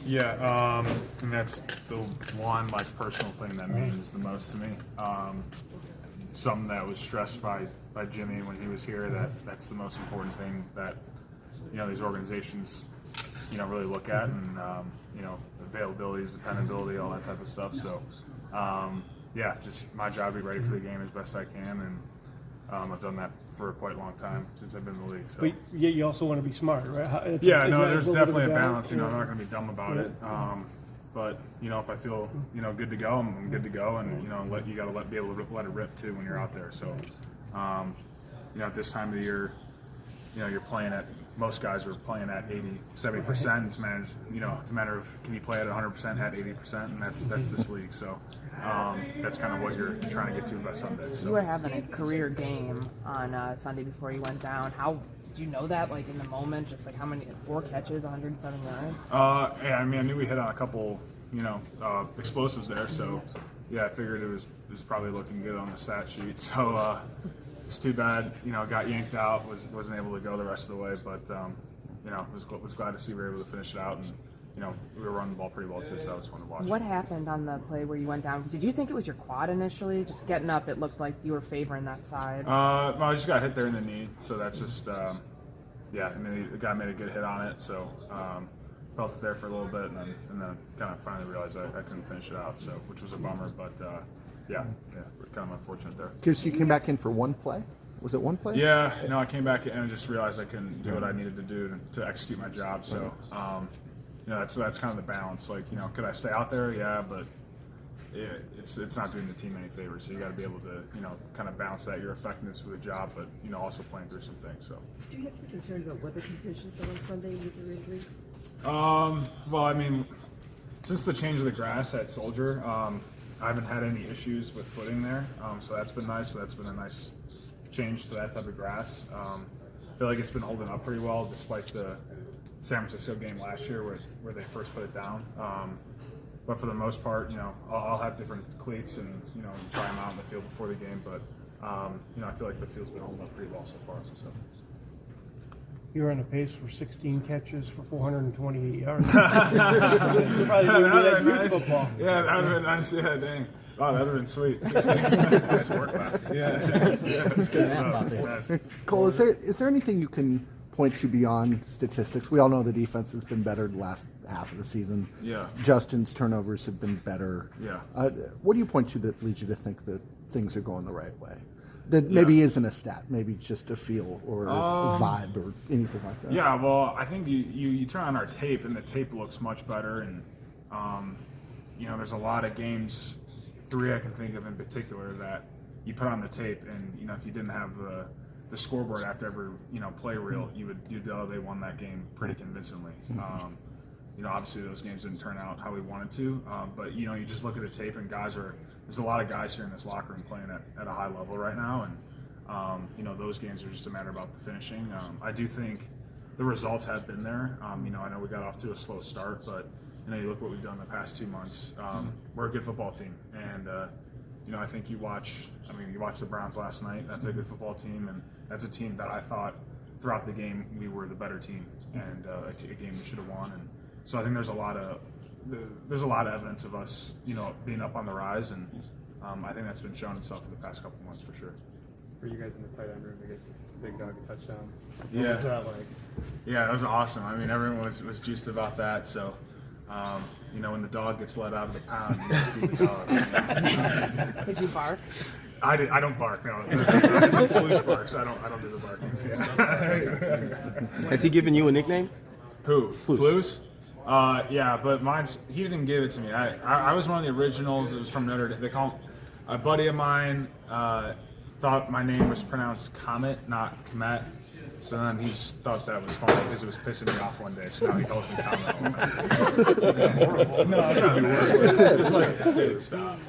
Yeah, and that's the one personal thing that means the most to me. Something that was stressed by Jimmy when he was here. That's the most important thing that these organizations really look at, and availability, dependability, all that type of stuff. So yeah, just my job to be ready for the game as best I can, and I've done that for quite a long time since I've been in the league. So. But you also want to be smart, right? There's definitely a balance. I'm not going to be dumb about it. But if I feel good to go, I'm good to go, and you got to be able to let it rip too when you're out there. So at this time of the year, you're playing at, most guys are playing at 70%. It's managed. It's a matter of, can you play at 100% at 80%, and that's this league. So that's kind of what you're trying to get to by Sunday. So. You were having a career game on Sunday before you went down. How did you know that? In the moment, just how many? 4 catches, 107 yards. Yeah, I knew we hit on a couple, explosives there. So yeah, I figured it was probably looking good on the stat sheet. So it's too bad, got yanked out. Wasn't able to go the rest of the way, but was glad to see we were able to finish it out, and we were running the ball pretty well too, so that was fun to watch. What happened on the play where you went down? Did you think it was your quad initially? Just getting up, it looked like you were favoring that side. I just got hit there in the knee, so that's just the guy made a good hit on it, so felt it there for a little bit, and then kind of finally realized I couldn't finish it out, so which was a bummer, but yeah, kind of unfortunate there. Because you came back in for one play? Was it one play? Yeah, I came back in and just realized I couldn't do what I needed to do to execute my job, so that's kind of the balance. Could I stay out there? Yeah, but it's not doing the team any favors. So you got to be able to kind of balance that, your effectiveness with the job, but also playing through some things. So. Do you have to be concerned about weather conditions on Sunday with your injury? Well, since the change of the grass at Soldier, I haven't had any issues with footing there, so that's been nice. So that's been a nice change to that type of grass. I feel like it's been holding up pretty well despite the San Francisco game last year where they first put it down. But for the most part, I'll have different cleats and try them out in the field before the game. But I feel like the field's been holding up pretty well so far. So. You're on a pace for 16 catches for 428 yards. Probably that nice. Football. Yeah, that would have been nice. Yeah, dang. Wow, that would have been sweet. 16. Nice work, Betsy. Yeah, that's good stuff. Cole, is there anything you can point to beyond statistics? We all know the defense has been better the last half of the season. Yeah. Justin's turnovers have been better. Yeah. What do you point to that leads you to think that things are going the right way? That maybe isn't a stat, maybe just a feel or a vibe or anything like that. Yeah, well, I think you turn on our tape and the tape looks much better, and there's a lot of games, 3 I can think of in particular, that you put on the tape, and if you didn't have the scoreboard after every play reel, you'd know they won that game pretty convincingly. Obviously those games didn't turn out how we wanted to, but you just look at the tape, and there's a lot of guys here in this locker room playing at a high level right now, and those games are just a matter about the finishing. I do think the results have been there. I know we got off to a slow start, but you look what we've done the past 2 months. We're a good football team, and I think you watch the Browns last night. That's a good football team, and that's a team that I thought throughout the game we were the better team, and a game we should have won. And so I think there's a lot of evidence of us, being up on the rise, and I think that's been shown itself in the past couple months for sure. For you guys in the tight end room to get Big Dog a touchdown, Yeah. what was that like? Yeah, that was awesome. Everyone was juiced about that. So, when the dog gets let out of the pound, you gotta feed the dog. Did you bark? I don't bark. No, Flus barks. I don't do the barking. Yeah. Has he given you a nickname? Who? Flus. Yeah, but he didn't give it to me. I was one of the originals. It was from Notre Dame. They call him, a buddy of mine thought my name was pronounced Kmet, not Kmet. So then he just thought that was funny because it was pissing me off one day. So now he calls me Kmet all the time. No, it's not be worse. Just dude, stop.